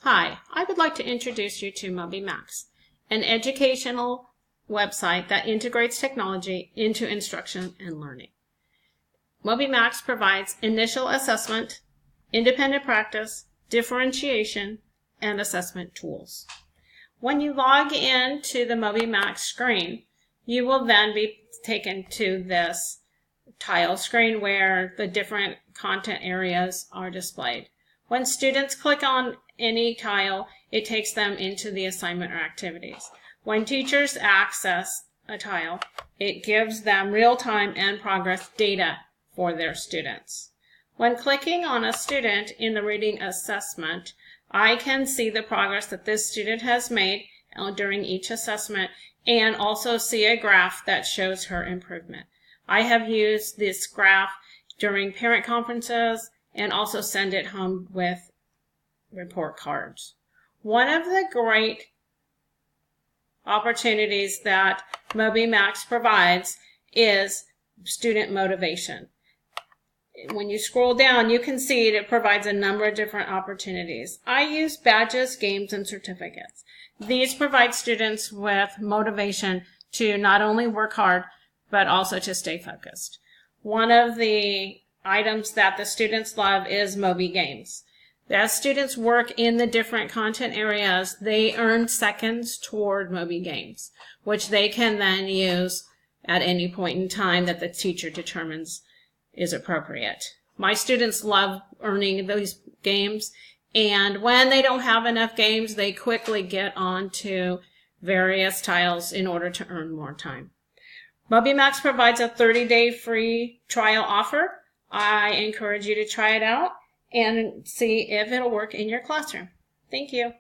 Hi, I would like to introduce you to MobyMax, an educational website that integrates technology into instruction and learning. MobyMax provides initial assessment, independent practice, differentiation, and assessment tools. When you log in to the MobyMax screen, you will then be taken to this tile screen where the different content areas are displayed. When students click on any tile, it takes them into the assignment or activities. When teachers access a tile, it gives them real-time and progress data for their students. When clicking on a student in the reading assessment, I can see the progress that this student has made during each assessment and also see a graph that shows her improvement. I have used this graph during parent conferences and also send it home with report cards. One of the great opportunities that MobyMax provides is student motivation. When you scroll down, you can see it provides a number of different opportunities. I use badges, games, and certificates. These provide students with motivation to not only work hard, but also to stay focused. One of the items that the students love is Moby Games. As students work in the different content areas, they earn seconds toward Moby Games, which they can then use at any point in time that the teacher determines is appropriate. My students love earning those games, and when they don't have enough games, they quickly get on to various tiles in order to earn more time. MobyMax provides a 30-day free trial offer. I encourage you to try it out and see if it'll work in your classroom. Thank you.